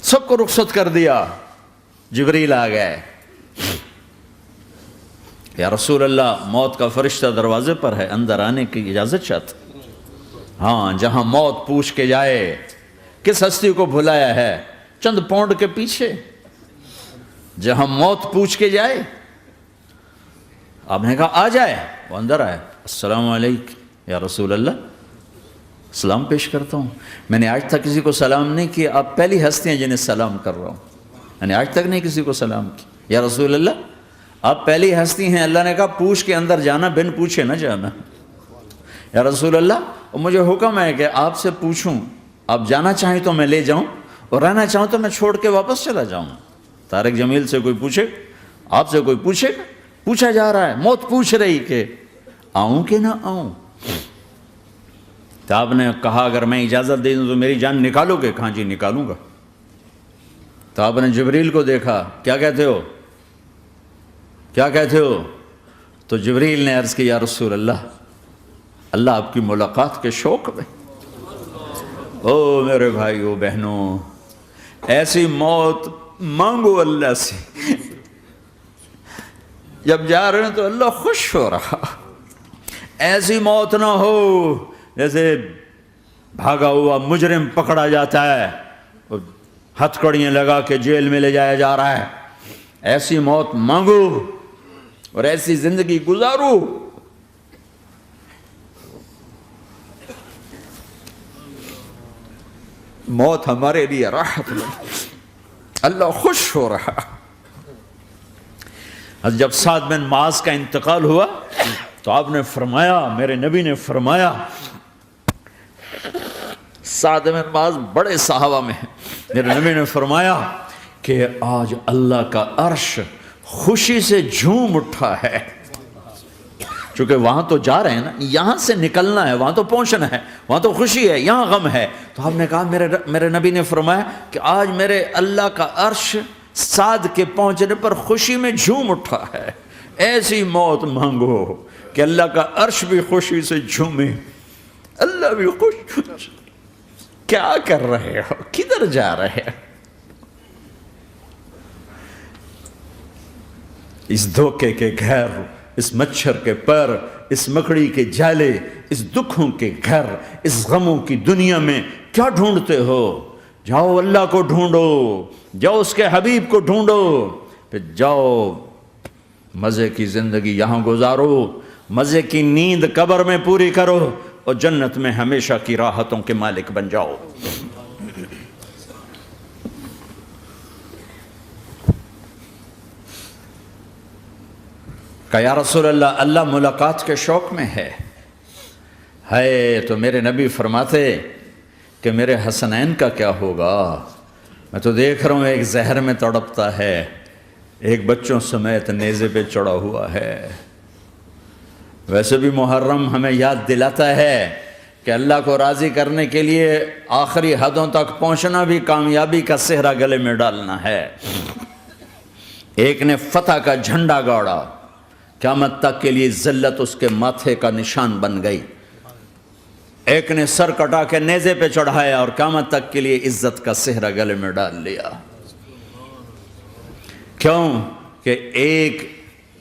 سب کو رخصت کر دیا. جبریل آ گئے. یا رسول اللہ موت کا فرشتہ دروازے پر ہے, اندر آنے کی اجازت چاہتا. ہاں, جہاں موت پوچھ کے جائے کس ہستی کو بھلایا ہے, چند پاؤنڈ کے پیچھے جہاں موت پوچھ کے جائے. آپ نے کہا آ جائے, وہ اندر آئے. السلام علیکم یا رسول اللہ, سلام پیش کرتا ہوں. میں نے آج تک کسی کو سلام نہیں کیا, آپ پہلی ہستی ہیں جنہیں سلام کر رہا ہوں. میں نے آج تک نہیں کسی کو سلام کیا. یا رسول اللہ آپ پہلی ہستی ہیں. اللہ نے کہا پوچھ کے اندر جانا, بن پوچھے نہ جانا. یا رسول اللہ مجھے حکم ہے کہ آپ سے پوچھوں, آپ جانا چاہیں تو میں لے جاؤں, اور رہنا چاہوں تو میں چھوڑ کے واپس چلا جاؤں. طارق جمیل سے کوئی پوچھے, آپ سے کوئی پوچھے, پوچھا جا رہا ہے, موت پوچھ رہی کہ آؤں کہ نہ آؤں. تو آپ نے کہا اگر میں اجازت دے دوں تو میری جان نکالو گے؟ کہاں جی نکالوں گا. تو آپ نے جبریل کو دیکھا, کیا کہتے ہو, کیا کہتے ہو؟ تو جبریل نے عرض کی یا رسول اللہ, اللہ آپ کی ملاقات کے شوق میں. او میرے بھائیو بہنوں, ایسی موت مانگو اللہ سے. جب جا رہے ہیں تو اللہ خوش ہو رہا. ایسی موت نہ ہو جیسے بھاگا ہوا مجرم پکڑا جاتا ہے, ہتھکڑیاں لگا کے جیل میں لے جایا جا رہا ہے. ایسی موت مانگو اور ایسی زندگی گزارو. موت ہمارے لیے راحت ہے, اللہ خوش ہو رہا. جب سعد بن معاذ کا انتقال ہوا تو آپ نے فرمایا, میرے نبی نے فرمایا, سعد بن معاذ بڑے صحابہ میں ہیں, میرے نبی نے فرمایا کہ آج اللہ کا عرش خوشی سے جھوم اٹھا ہے. چونکہ وہاں تو جا رہے ہیں نا, یہاں سے نکلنا ہے, وہاں تو پہنچنا ہے, وہاں تو خوشی ہے, یہاں غم ہے. تو آپ نے کہا, میرے نبی نے فرمایا کہ آج میرے اللہ کا عرش سعد کے پہنچنے پر خوشی میں جھوم اٹھا ہے. ایسی موت مانگو کہ اللہ کا عرش بھی خوشی سے جھومے, اللہ بھی خوش. کیا کر رہے ہو, کدھر جا رہے ہو؟ اس دھوکے کے گھر, اس مچھر کے پر, اس مکڑی کے جالے, اس دکھوں کے گھر, اس غموں کی دنیا میں کیا ڈھونڈتے ہو؟ جاؤ اللہ کو ڈھونڈو, جاؤ اس کے حبیب کو ڈھونڈو, پھر جاؤ مزے کی زندگی یہاں گزارو, مزے کی نیند قبر میں پوری کرو, اور جنت میں ہمیشہ کی راحتوں کے مالک بن جاؤ. کہ یا رسول اللہ, اللہ ملاقات کے شوق میں ہے. تو میرے نبی فرماتے کہ میرے حسنین کا کیا ہوگا؟ میں تو دیکھ رہا ہوں ایک زہر میں تڑپتا ہے, ایک بچوں سمیت نیزے پہ چڑھا ہوا ہے. ویسے بھی محرم ہمیں یاد دلاتا ہے کہ اللہ کو راضی کرنے کے لیے آخری حدوں تک پہنچنا بھی کامیابی کا صحرا گلے میں ڈالنا ہے. ایک نے فتح کا جھنڈا گاڑا, قیامت تک کے لیے ذلت اس کے ماتھے کا نشان بن گئی. ایک نے سر کٹا کے نیزے پہ چڑھایا اور قیامت تک کے لیے عزت کا صحرا گلے میں ڈال لیا. کیوں کہ ایک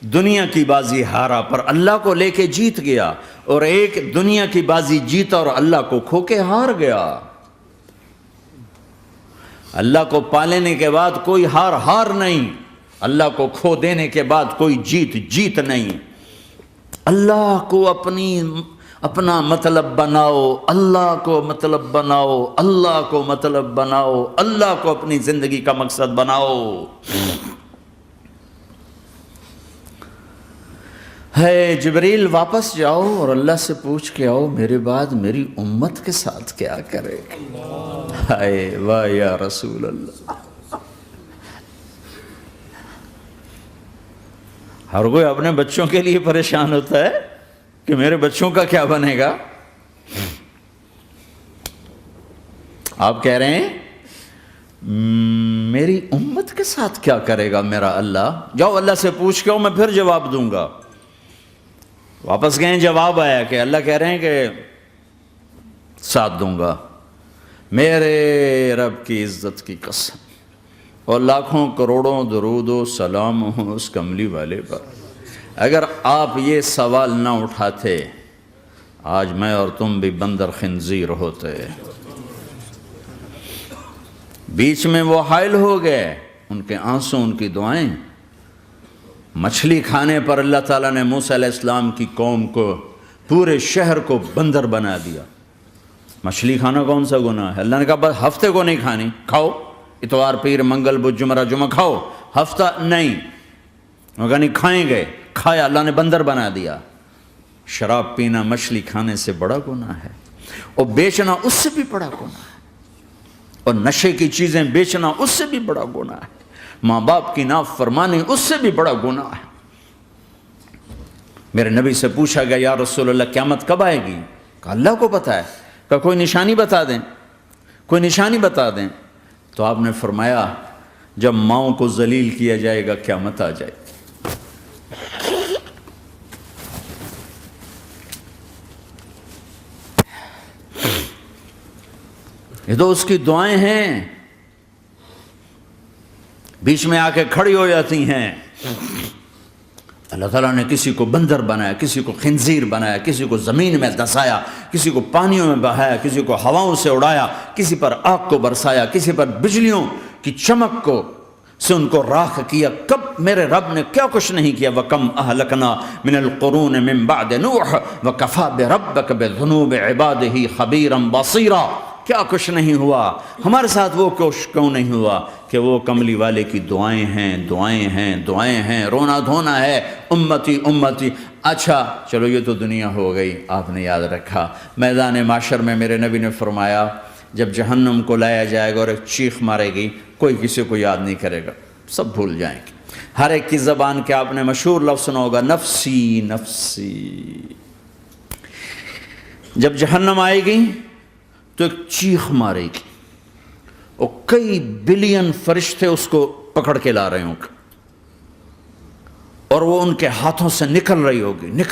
دنیا کی بازی ہارا پر اللہ کو لے کے جیت گیا, اور ایک دنیا کی بازی جیتا اور اللہ کو کھو کے ہار گیا. اللہ کو پالینے کے بعد کوئی ہار نہیں, اللہ کو کھو دینے کے بعد کوئی جیت نہیں. اللہ کو اپنا مطلب بناؤ, اللہ کو مطلب بناؤ, اللہ کو مطلب بناؤ, اللہ کو اپنی زندگی کا مقصد بناؤ. جبریل واپس جاؤ اور اللہ سے پوچھ کے آؤ میرے بعد میری امت کے ساتھ کیا کرے گا. واہ یا رسول اللہ. ہر کوئی اپنے بچوں کے لیے پریشان ہوتا ہے کہ میرے بچوں کا کیا بنے گا. آپ کہہ رہے ہیں میری امت کے ساتھ کیا کرے گا میرا اللہ. جاؤ اللہ سے پوچھ کے آؤ, میں پھر جواب دوں گا. واپس گئے, جواب آیا کہ اللہ کہہ رہے ہیں کہ ساتھ دوں گا. میرے رب کی عزت کی قسم, اور لاکھوں کروڑوں درود و سلام ہوں اس کملی والے پر۔ اگر آپ یہ سوال نہ اٹھاتے آج میں اور تم بھی بندر خنزیر ہوتے۔ بیچ میں وہ حائل ہو گئے، ان کے آنسو، ان کی دعائیں۔ مچھلی کھانے پر اللہ تعالیٰ نے موسیٰ علیہ السلام کی قوم کو، پورے شہر کو بندر بنا دیا۔ مچھلی کھانا کون سا گناہ ہے؟ اللہ نے کہا بس ہفتے کو نہیں کھانی، کھاؤ، اتوار پیر منگل بدھ جمعہ جمعہ کھاؤ، ہفتہ نہیں۔ وہ کہا نہیں کھائیں گے، کھایا، اللہ نے بندر بنا دیا۔ شراب پینا مچھلی کھانے سے بڑا گناہ ہے، اور بیچنا اس سے بھی بڑا گناہ ہے، اور نشے کی چیزیں بیچنا اس سے بھی بڑا گناہ ہے، ماں باپ کی نافرمانی اس سے بھی بڑا گناہ ہے۔ میرے نبی سے پوچھا گیا یا رسول اللہ قیامت کب آئے گی؟ کہا اللہ کو پتہ ہے۔ کہا کوئی نشانی بتا دیں، کوئی نشانی بتا دیں۔ تو آپ نے فرمایا جب ماؤں کو ذلیل کیا جائے گا قیامت آ جائے گی۔ یہ تو اس کی دعائیں ہیں، بیچ میں آ کے کھڑی ہو جاتی ہیں۔ اللہ تعالیٰ نے کسی کو بندر بنایا، کسی کو خنزیر بنایا، کسی کو زمین میں دسایا، کسی کو پانیوں میں بہایا، کسی کو ہواؤں سے اڑایا، کسی پر آگ کو برسایا، کسی پر بجلیوں کی چمک کو سے ان کو راکھ کیا۔ کب میرے رب نے کیا کچھ نہیں کیا۔ وَكَمْ أَهْلَكْنَا مِنَ الْقُرُونِ مِن بَعْدِ نُوحٍ وَكَفَىٰ بِرَبِّكَ بِذُنُوبِ عِبَادِهِ خَبِيرًا بَصِيرًا۔ کیا کچھ نہیں ہوا ہمارے ساتھ، وہ کچھ کیوں نہیں ہوا کہ وہ کملی والے کی دعائیں ہیں، دعائیں ہیں، دعائیں ہیں، رونا دھونا ہے، امتی امتی۔ اچھا چلو یہ تو دنیا ہو گئی، آپ نے یاد رکھا۔ میدان معاشر میں میرے نبی نے فرمایا جب جہنم کو لایا جائے گا اور ایک چیخ مارے گی، کوئی کسی کو یاد نہیں کرے گا، سب بھول جائیں گے۔ ہر ایک کی زبان کے آپ نے مشہور لفظ سنا ہوگا نفسی نفسی۔ جب جہنم آئے گی تو ایک چیخ مارے گی، اور کئی بلین فرشتے اس کو پکڑ کے لا رہے ہوں گے، اور وہ ان کے ہاتھوں سے نکل رہی ہوگی،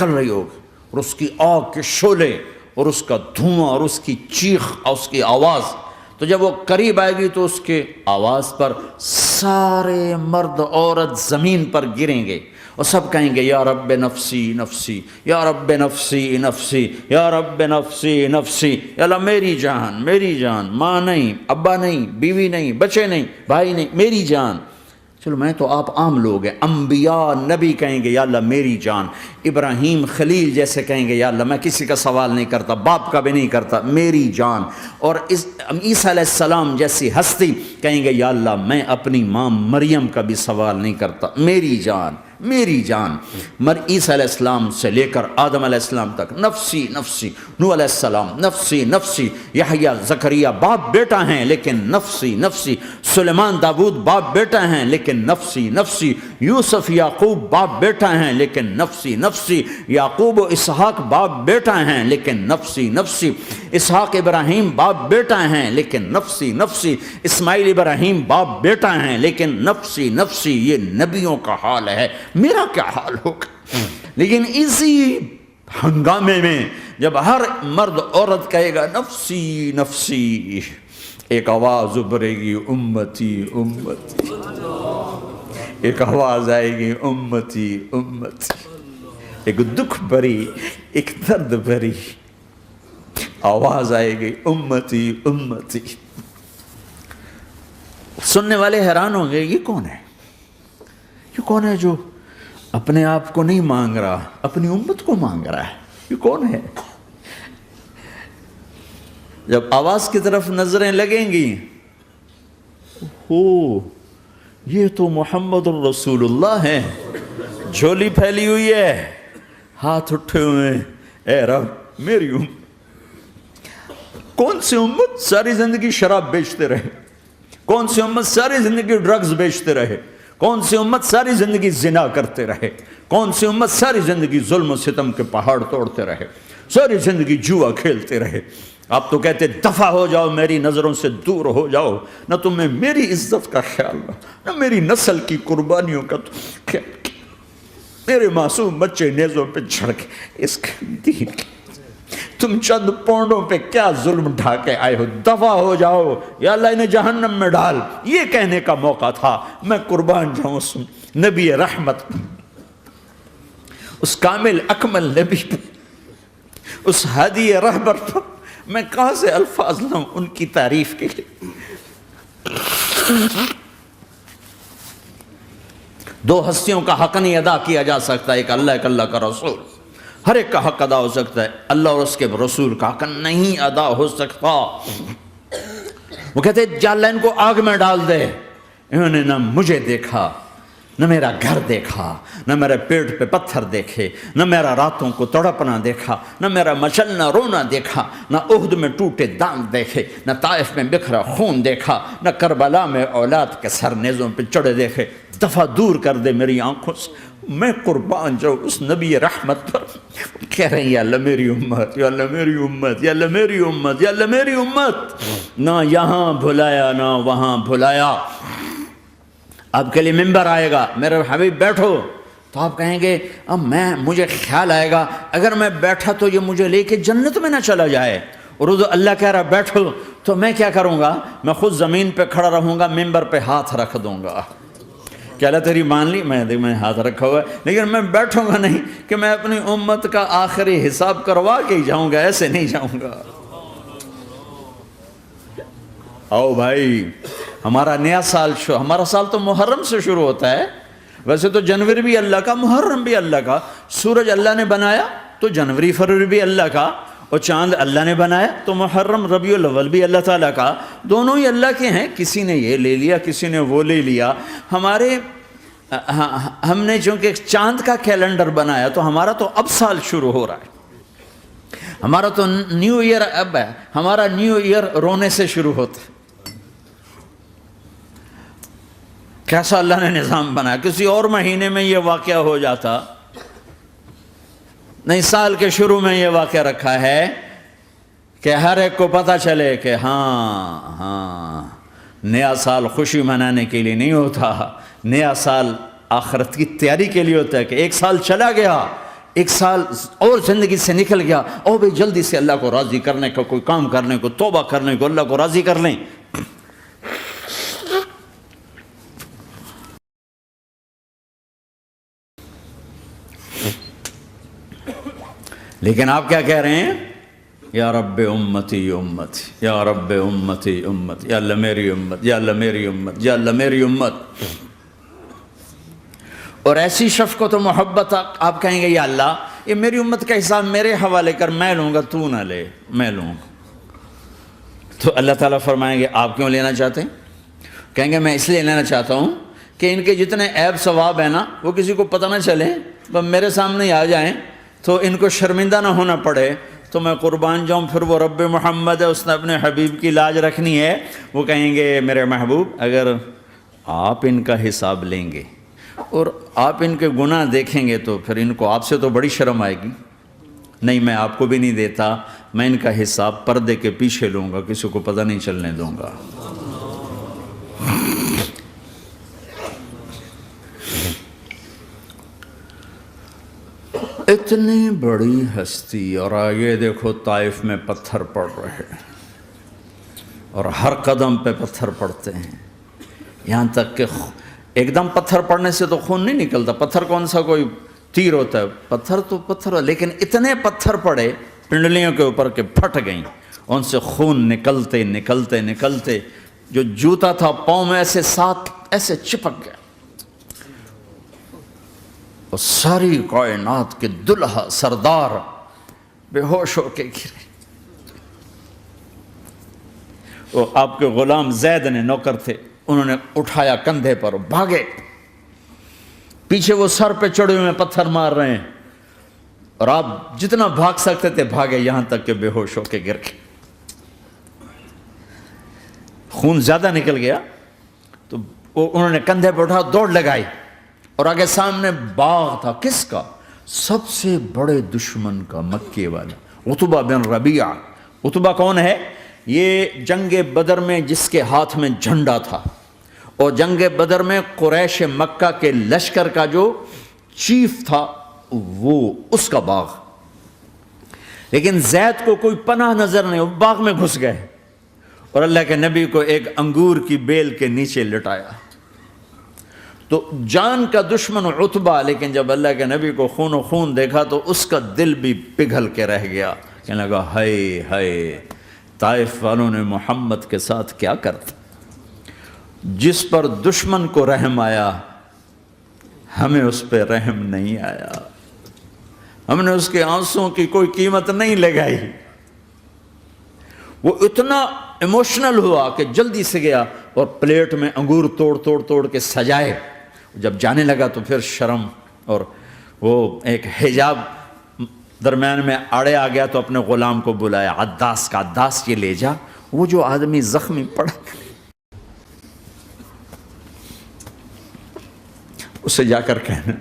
اور اس کی آگ کے شعلے اور اس کا دھواں اور اس کی چیخ اور اس کی آواز۔ تو جب وہ قریب آئے گی تو اس کے آواز پر سارے مرد عورت زمین پر گریں گے، اور سب کہیں گے یا رب نفسی نفسی، یا رب نفسی نفسی، یا رب نفسی نفسی، یا اللہ میری جان، میری جان، ماں نہیں، ابا نہیں، بیوی نہیں، بچے نہیں، بھائی نہیں، میری جان۔ چلو میں تو آپ عام لوگ ہیں، انبیاء نبی کہیں گے یا اللہ میری جان، ابراہیم خلیل جیسے کہیں گے یا اللہ میں کسی کا سوال نہیں کرتا، باپ کا بھی نہیں کرتا، میری جان، اور عیسیٰ علیہ السلام جیسی ہستی کہیں گے یا اللہ میں اپنی ماں مریم کا بھی سوال نہیں کرتا، میری جان، میری جان۔ عیسیٰ علیہ السلام سے لے کر آدم علیہ السلام تک نفسی نفسی، نوح علیہ السلام نفسی نفسی، یحییٰ زکریا باپ بیٹا ہیں لیکن نفسی نفسی، سلیمان داؤد باپ بیٹا ہیں لیکن نفسی نفسی، یوسف یعقوب باپ بیٹا ہیں لیکن نفسی نفسی، یعقوب و اسحاق باپ بیٹا ہیں لیکن نفسی نفسی، اسحاق ابراہیم باپ بیٹا ہیں لیکن نفسی نفسی، اسماعیل ابراہیم باپ بیٹا ہیں لیکن نفسی نفسی۔ یہ نبیوں کا حال ہے، میرا کیا حال ہوگا؟ لیکن اسی ہنگامے میں جب ہر مرد عورت کہے گا نفسی نفسی، ایک آواز ابھرے گی امتی امتی، ایک آواز آئے گی امتی امتی، ایک دکھ بھری، ایک درد بھری آواز آئے گی امتی امتی۔ سننے والے حیران ہوں گے یہ کون ہے، یہ کون ہے جو اپنے آپ کو نہیں مانگ رہا، اپنی امت کو مانگ رہا ہے، یہ کون ہے؟ جب آواز کی طرف نظریں لگیں گی، یہ تو محمد الرسول اللہ ہے، جھولی پھیلی ہوئی ہے، ہاتھ اٹھے ہوئے ہیں، اے رب میری امت۔ کون سی امت ساری زندگی شراب بیچتے رہے، کون سی امت ساری زندگی ڈرگز بیچتے رہے، کون سی امت ساری زندگی زنا کرتے رہے، کون سی امت ساری زندگی ظلم و ستم کے پہاڑ توڑتے رہے، ساری زندگی جوا کھیلتے رہے۔ آپ تو کہتے دفع ہو جاؤ، میری نظروں سے دور ہو جاؤ، نہ تمہیں میری عزت کا خیال نہ میری نسل کی قربانیوں کا خیال، میرے معصوم بچے نیزوں پہ چڑھ کے اس کے دین تم چند پونڈوں پہ کیا ظلم ڈھا کے آئے ہو، دفع ہو جاؤ یا اللہ انہیں جہنم میں ڈال، یہ کہنے کا موقع تھا۔ میں قربان جاؤں اس نبی رحمت، اس کامل اکمل نبی پر، اس ہادی رہبر پر میں کہاں سے الفاظ لاؤں ان کی تعریف کے لیے۔ دو ہستیوں کا حق نہیں ادا کیا جا سکتا، ایک اللہ، ایک اللہ کا رسول۔ ہر ایک کا حق ادا ہو سکتا ہے، اللہ اور اس کے رسول کا حق نہیں ادا ہو سکتا۔ وہ کہتے جا اللہ ان کو آگ میں ڈال دے۔ انہوں نے نہ مجھے دیکھا، نہ میرا گھر دیکھا، نہ میرے پیٹ پہ پتھر دیکھے، نہ میرا راتوں کو تڑپنا دیکھا، نہ میرا مچلنا رونا دیکھا، نہ احد میں ٹوٹے دانت دیکھے، نہ طائف میں بکھرا خون دیکھا، نہ کربلا میں اولاد کے سر نیزوں پہ چڑھے دیکھے۔ دفعہ دور کر دے میری آنکھوں سے، میں قربان جاؤں اس نبی رحمت پر۔ کہہ رہے ہیں یا اللہ میری امت، یا اللہ میری امت، یا اللہ میری امت، یا اللہ میری امت۔ نہ یہاں بھلایا نہ وہاں بھلایا۔ آپ کے لیے ممبر آئے گا، میرے حبیب بیٹھو، تو آپ کہیں گے اب مجھے خیال آئے گا اگر میں بیٹھا تو یہ مجھے لے کے جنت میں نہ چلا جائے، اور اللہ کہہ رہا بیٹھو تو میں کیا کروں گا؟ میں خود زمین پہ کھڑا رہوں گا، ممبر پہ ہاتھ رکھ دوں گا کہ اللہ تیری مان لی، میں ہاتھ رکھا ہوا ہے، لیکن میں بیٹھوں گا نہیں کہ میں اپنی امت کا آخری حساب کروا کے ہی جاؤں گا، ایسے نہیں جاؤں گا۔ آؤ بھائی، ہمارا نیا سال ہمارا سال تو محرم سے شروع ہوتا ہے، ویسے تو جنوری بھی اللہ کا، محرم بھی اللہ کا، سورج اللہ نے بنایا تو جنوری فروری بھی اللہ کا، اور چاند اللہ نے بنایا تو محرم ربیع الاول بھی اللہ تعالیٰ کا، دونوں ہی اللہ کے ہیں۔ کسی نے یہ لے لیا، کسی نے وہ لے لیا۔ ہم نے چونکہ چاند کا کیلنڈر بنایا تو ہمارا تو اب سال شروع ہو رہا ہے، ہمارا تو نیو ایئر اب ہے، ہمارا نیو ایئر رونے سے شروع ہوتا ہے۔ کیسا اللہ نے نظام بنایا، کسی اور مہینے میں یہ واقعہ ہو جاتا، نہیں سال کے شروع میں یہ واقعہ رکھا ہے کہ ہر ایک کو پتہ چلے کہ ہاں نیا سال خوشی منانے کے لیے نہیں ہوتا، نیا سال آخرت کی تیاری کے لیے ہوتا ہے کہ ایک سال چلا گیا، ایک سال اور زندگی سے نکل گیا، اور بھی جلدی سے اللہ کو راضی کرنے کا کوئی کام کرنے کو، توبہ کرنے کو، اللہ کو راضی کر لیں۔ لیکن آپ کیا کہہ رہے ہیں؟ یا رب امتی امت، یا رب امتی امت، یا اللہ میری امت، یا اللہ میری امت، یا اللہ میری امت۔ اور ایسی شفقت و محبت آپ کہیں گے یا اللہ یہ میری امت کا حساب میرے حوالے کر، میں لوں گا، تو نہ لے، میں لوں گا۔ تو اللہ تعالیٰ فرمائیں گے آپ کیوں لینا چاہتے ہیں؟ کہیں گے میں اس لیے لینا چاہتا ہوں کہ ان کے جتنے عیب ثواب ہیں نا وہ کسی کو پتہ نہ چلے، بس میرے سامنے ہی آ جائیں تو ان کو شرمندہ نہ ہونا پڑے، تو میں قربان جاؤں۔ پھر وہ رب محمد ہے، اس نے اپنے حبیب کی لاج رکھنی ہے، وہ کہیں گے میرے محبوب اگر آپ ان کا حساب لیں گے اور آپ ان کے گناہ دیکھیں گے تو پھر ان کو آپ سے تو بڑی شرم آئے گی، نہیں میں آپ کو بھی نہیں دیتا، میں ان کا حساب پردے کے پیچھے لوں گا، کسی کو پتہ نہیں چلنے دوں گا۔ اتنی بڑی ہستی، اور آگے دیکھو طائف میں پتھر پڑ رہے ہیں، اور ہر قدم پہ پتھر پڑتے ہیں، یہاں تک کہ ایک دم پتھر پڑنے سے تو خون نہیں نکلتا، پتھر کون سا کوئی تیر ہوتا ہے، پتھر تو پتھر، لیکن اتنے پتھر پڑے پنڈلیوں کے اوپر کہ پھٹ گئیں، ان سے خون نکلتے نکلتے نکلتے جو جوتا تھا پاؤں میں ایسے ساتھ ایسے چپک گیا، اور ساری کائنات کے دلہا سردار بے ہوش ہو کے گرے۔ وہ آپ کے غلام زید نے نوکر تھے، انہوں نے اٹھایا کندھے پر، بھاگے، پیچھے وہ سر پہ چڑھے ہوئے پتھر مار رہے ہیں، اور آپ جتنا بھاگ سکتے تھے بھاگے، یہاں تک کہ بے ہوش ہو کے گر گئے۔ خون زیادہ نکل گیا تو انہوں نے کندھے پہ اٹھا، دوڑ لگائی، اور آگے سامنے باغ تھا، کس کا؟ سب سے بڑے دشمن کا، مکے والا عتبہ بن ربیعہ۔ عتبہ کون ہے؟ یہ جنگ بدر میں جس کے ہاتھ میں جھنڈا تھا، اور جنگ بدر میں قریش مکہ کے لشکر کا جو چیف تھا وہ، اس کا باغ۔ لیکن زید کو کوئی پناہ نظر نہیں، وہ باغ میں گھس گئے اور اللہ کے نبی کو ایک انگور کی بیل کے نیچے لٹایا۔ تو جان کا دشمن عتبہ، لیکن جب اللہ کے نبی کو خون و خون دیکھا تو اس کا دل بھی پگھل کے رہ گیا، کہنے لگا ہائے ہائے، طائف والوں نے محمد کے ساتھ کیا کرتا۔ جس پر دشمن کو رحم آیا ہمیں اس پہ رحم نہیں آیا، ہم نے اس کے آنسوں کی کوئی قیمت نہیں لگائی۔ وہ اتنا ایموشنل ہوا کہ جلدی سے گیا اور پلیٹ میں انگور توڑ کے سجائے۔ جب جانے لگا تو پھر شرم اور وہ ایک حجاب درمیان میں آڑے آ گیا، تو اپنے غلام کو بلایا، عداس کا، عداس یہ لے جا وہ جو آدمی زخمی پڑا، اسے جا کر کہنا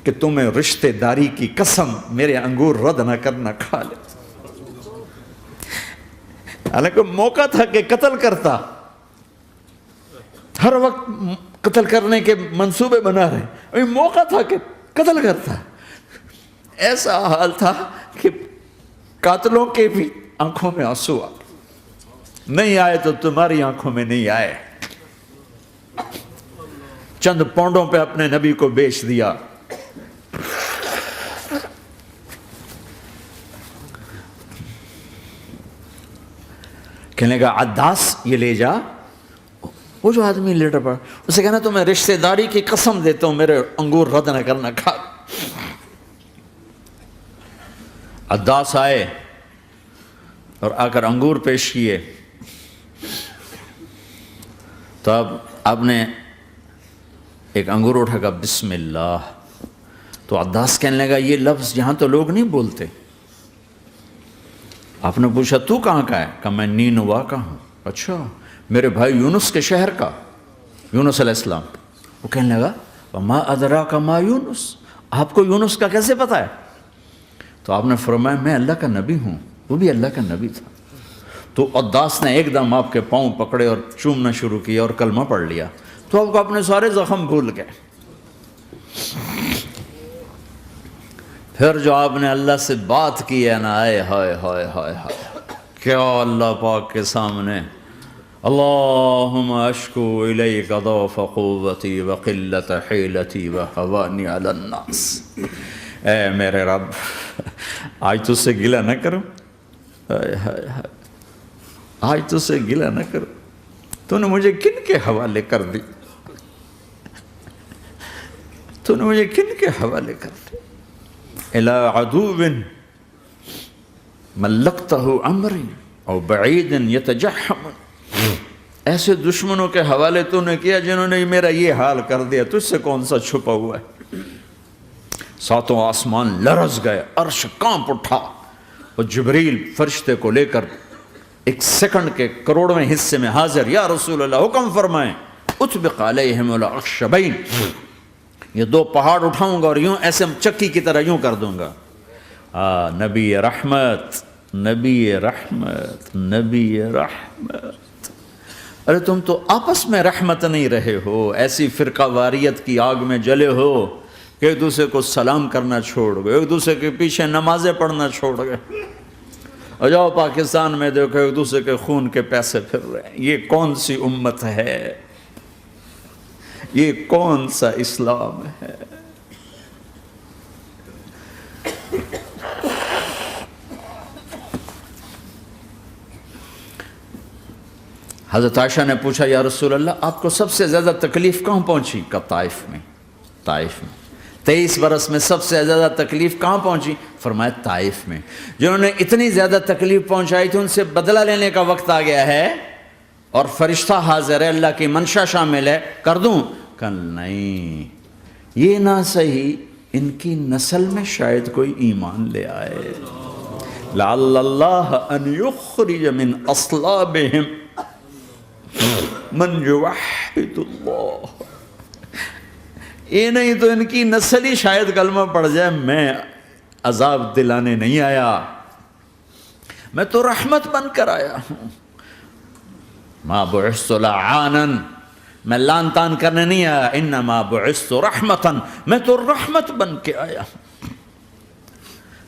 کہ تمہیں رشتہ داری کی قسم میرے انگور رد نہ کرنا، کھا لے۔ حالانکہ موقع تھا کہ قتل کرتا، ہر وقت قتل کرنے کے منصوبے بنا رہے، ابھی موقع تھا کہ قتل کرتا۔ ایسا حال تھا کہ قاتلوں کے بھی آنکھوں میں آنسو آ نہیں آئے تو تمہاری آنکھوں میں نہیں آئے۔ چند پونڈوں پہ اپنے نبی کو بیچ دیا۔ کہنے کا عداس یہ لے جا، وہ جو آدمی لیٹر پڑا، اسے کہنا تو میں رشتہ داری کی قسم دیتا ہوں میرے انگور رد نہ کرنا، کھا۔ عداس آئے اور آ کر انگور پیش کیے، تو اب آپ نے ایک انگور اٹھا کر بسم اللہ، تو عداس کہنے لگا یہ لفظ یہاں تو لوگ نہیں بولتے۔ آپ نے پوچھا تو کہاں کا ہے؟ کہا میں نینوا کا ہوں۔ اچھا، میرے بھائی یونس کے شہر کا، یونس علیہ السلام۔ وہ کہنے لگا وما ادراک ما یونس، آپ کو یونس کا کیسے پتا ہے؟ تو آپ نے فرمایا میں اللہ کا نبی ہوں، وہ بھی اللہ کا نبی تھا۔ تو عداس نے ایک دم آپ کے پاؤں پکڑے اور چومنا شروع کیا اور کلمہ پڑھ لیا، تو آپ کو اپنے سارے زخم بھول گئے۔ پھر جو آپ نے اللہ سے بات کی ہے نا، آئے ہائے ہائے ہائے ہائے، کیا اللہ پاک کے سامنے اللہم اشکو الیک ضعف قوتی وقلت حیلتی وہوانی علی الناس، اے میرے رب آج تجھ سے گلہ نہ کروں، آج تجھ سے گلہ نہ کروں، تو نے مجھے کن کے حوالے کر دی، تو نے مجھے کن کے حوالے کر دی، الی عدو ملکتہ امری او بعید یتجحم، ایسے دشمنوں کے حوالے تو نے کیا جنہوں نے میرا یہ حال کر دیا، تجھ سے کون سا چھپا ہوا ہے۔ ساتوں آسمان لرز گئے، عرش کانپ اٹھا، اور جبریل فرشتے کو لے کر ایک سیکنڈ کے کروڑویں حصے میں حاضر، یا رسول اللہ حکم فرمائیں اطبق علیہم الاخشبین، یہ دو پہاڑ اٹھاؤں گا اور یوں ایسے چکی کی طرح یوں کر دوں گا۔ نبی رحمت، نبی رحمت، نبی رحمت۔ ارے تم تو آپس میں رحمت نہیں رہے ہو، ایسی فرقہ واریت کی آگ میں جلے ہو کہ ایک دوسرے کو سلام کرنا چھوڑ گئے، ایک دوسرے کے پیچھے نمازیں پڑھنا چھوڑ گئے، اور جاؤ پاکستان میں دیکھو ایک دوسرے کے خون کے پیسے پھر رہے ہیں۔ یہ کون سی امت ہے؟ یہ کون سا اسلام ہے؟ حضرت عائشہ نے پوچھا یا رسول اللہ آپ کو سب سے زیادہ تکلیف کہاں پہنچی؟ کہا طائف میں، طائف میں۔ 23 برس میں سب سے زیادہ تکلیف کہاں پہنچی؟ فرمایا طائف میں۔ جنہوں نے اتنی زیادہ تکلیف پہنچائی تھی ان سے بدلہ لینے کا وقت آ گیا ہے، اور فرشتہ حاضر ہے، اللہ کی منشا شامل ہے، کر دوں؟ کہ نہیں، یہ نہ صحیح، ان کی نسل میں شاید کوئی ایمان لے آئے، لعل اللہ ان یخرج من اصلابہم من یوحد اللہ، یہ نہیں تو ان کی نسل ہی شاید کلمہ پڑھ جائے۔ میں عذاب دلانے نہیں آیا، میں تو رحمت بن کر آیا ہوں۔ ما بعثت لعانا، میں لان تان کرنے نہیں آیا، انما بعثت رحمتا، میں تو رحمت بن کے آیا ہوں۔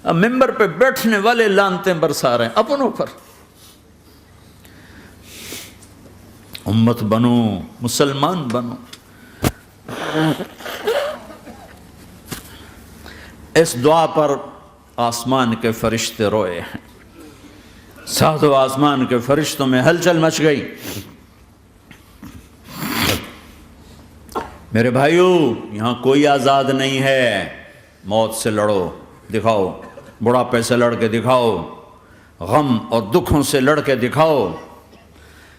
اب ممبر پہ بیٹھنے والے لانتیں برسا رہے ہیں اپنوں پر. امت بنو، مسلمان بنو. اس دعا پر آسمان کے فرشتے روئے ہیں. ساتوں آسمان کے فرشتوں میں ہلچل مچ گئی. میرے بھائیو، یہاں کوئی آزاد نہیں ہے. موت سے لڑو، دکھاؤ. بڑھاپے سے لڑ کے دکھاؤ. غم اور دکھوں سے لڑ کے دکھاؤ.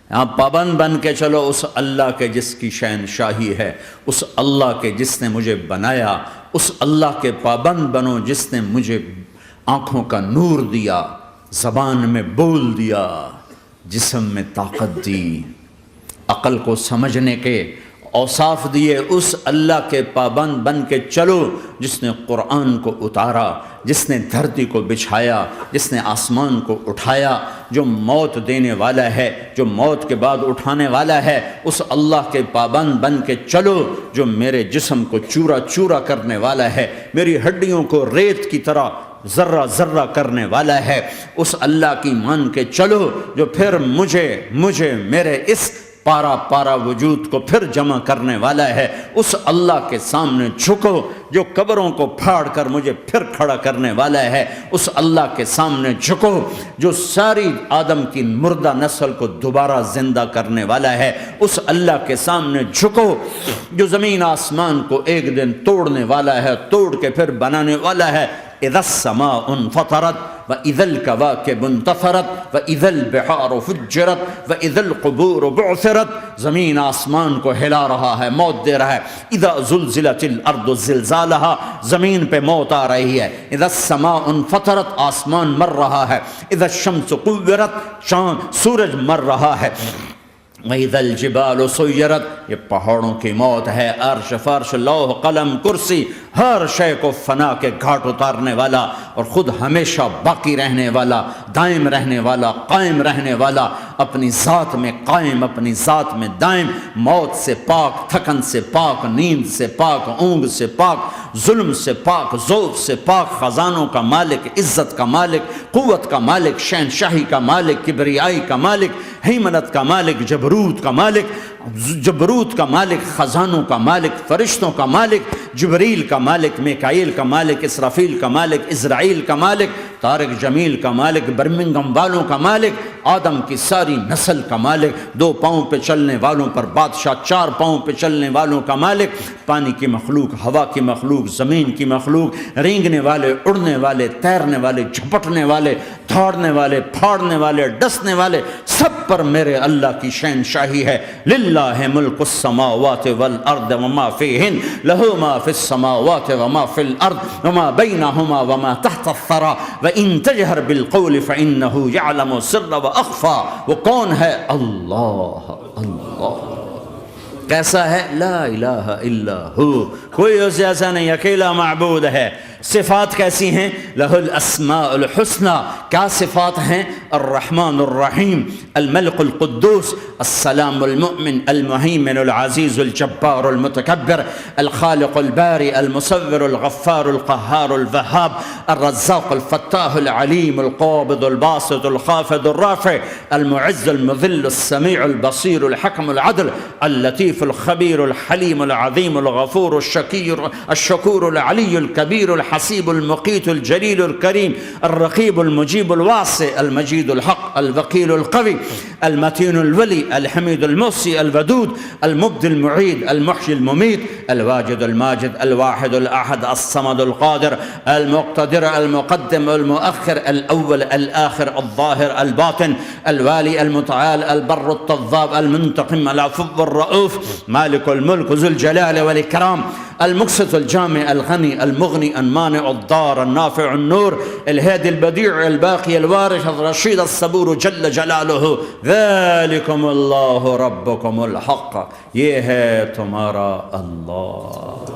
یہاں پابند بن کے چلو اس اللہ کے جس کی شہنشاہی ہے، اس اللہ کے جس نے مجھے بنایا. اس اللہ کے پابند بنو جس نے مجھے آنکھوں کا نور دیا، زبان میں بول دیا، جسم میں طاقت دی، عقل کو سمجھنے کے اوصاف دیے. اس اللہ کے پابند بن کے چلو جس نے قرآن کو اتارا، جس نے دھرتی کو بچھایا، جس نے آسمان کو اٹھایا، جو موت دینے والا ہے، جو موت کے بعد اٹھانے والا ہے. اس اللہ کے پابند بن کے چلو جو میرے جسم کو چورا چورا کرنے والا ہے، میری ہڈیوں کو ریت کی طرح ذرہ ذرہ کرنے والا ہے. اس اللہ کی مان کے چلو جو پھر مجھے میرے اس پارا پارا وجود کو پھر جمع کرنے والا ہے. اس اللہ کے سامنے جھکو جو قبروں کو پھاڑ کر مجھے پھر کھڑا کرنے والا ہے. اس اللہ کے سامنے جھکو جو ساری آدم کی مردہ نسل کو دوبارہ زندہ کرنے والا ہے. اس اللہ کے سامنے جھکو جو زمین آسمان کو ایک دن توڑنے والا ہے، توڑ کے پھر بنانے والا ہے. اذا السماء انفطرت واذا الكواكب انتثرت واذا البحار فجرت واذا القبور بعثرت. زمین آسمان کو ہلا رہا ہے، موت دے رہا ہے. اذا زلزلت الارض زلزالها، زمین پہ موت آ رہی ہے. اذا السماء انفطرت، آسمان مر رہا ہے. اذا الشمس قورت، سورج مر رہا ہے. وَإِذَا الْجِبَالُ سُيِّرَتْ، یہ پہاڑوں کی موت ہے. عرش فرش لوح قلم کرسی ہر شے کو فنا کے گھاٹ اتارنے والا اور خود ہمیشہ باقی رہنے والا، دائم رہنے والا، قائم رہنے والا، اپنی ذات میں قائم، اپنی ذات میں دائم، موت سے پاک، تھکن سے پاک، نیند سے پاک، اونگ سے پاک، ظلم سے پاک، ذوق سے پاک، خزانوں کا مالک، عزت کا مالک، قوت کا مالک، شہنشاہی کا مالک، کبریائی کا مالک، ہیمنت کا مالک، جبروت کا مالک، جبروت کا مالک، خزانوں کا مالک، فرشتوں کا مالک، جبریل کا مالک، میکائیل کا مالک، اسرافیل کا مالک، اسرائیل کا مالک، طارق جمیل کا مالک، برمنگم والوں کا مالک، آدم کی ساری نسل کا مالک، 2 پاؤں پہ چلنے والوں پر بادشاہ، 4 پاؤں پہ چلنے والوں کا مالک، پانی کی مخلوق، ہوا کی مخلوق، زمین کی مخلوق، رینگنے والے، اڑنے والے، تیرنے والے، جھپٹنے والے، دھاڑنے والے، پھاڑنے والے، ڈسنے والے، سب پر میرے اللہ کی شہنشاہی ہے. للہ ملک السماوات والارض وما فیہن، لہ ما فی السماوات وما فی الارض وما بینہما وما تحت الثری وان تجہر بالقول فانہ یعلم السر واخفی. وہ کون ہے؟ اللہ. اللہ کیسا ہے؟ لا الہ الا ہو، کوئی اس جیسا نہیں، اکیلا معبود ہے. صفات کیسی ہیں؟ لہ الاسماء الحسنى. کیا صفات ہیں؟ الرحمن الرحیم، الملک القدوس، السلام المؤمن، المہیمن العزیز الجبار المتکبر، الخالق الباری المصور الغفار القہار الوہاب، الرزاق الفتاح العلیم القابض الباسط الخافض الرافع، المعز المذل السمیع البصیر الحکم العدل، اللطیف الخبیر الحلیم العظیم الغفور الشکور العلی الکبیر الحسیب المقیت الجلیل الکریم، الرقیب المجیب الواسع، المجید الحق، الوکیل القوی، المتین الولی، الحمید المحصی، الودود، المبدی المعید، المحیی الممیت، الواجد الماجد، الواحد الاحد، الصمد القادر، المقتدر، المقدم، المؤخر، الاول، الاخر، الظاهر، الباطن، الوالي، المتعال، البر، التواب، المنتقم، العفو، الرؤوف، مالك الملك، ذو الجلال والإكرام، المقسط، الجامع، الغني، المغني، المانع، الضار، النافع، النور، الهادي، البديع، الباقي، الوارث، الرشيد، الصبور جل جلاله. ذلكم الله ربكم الحق، یہ ہے تمہارا اللہ.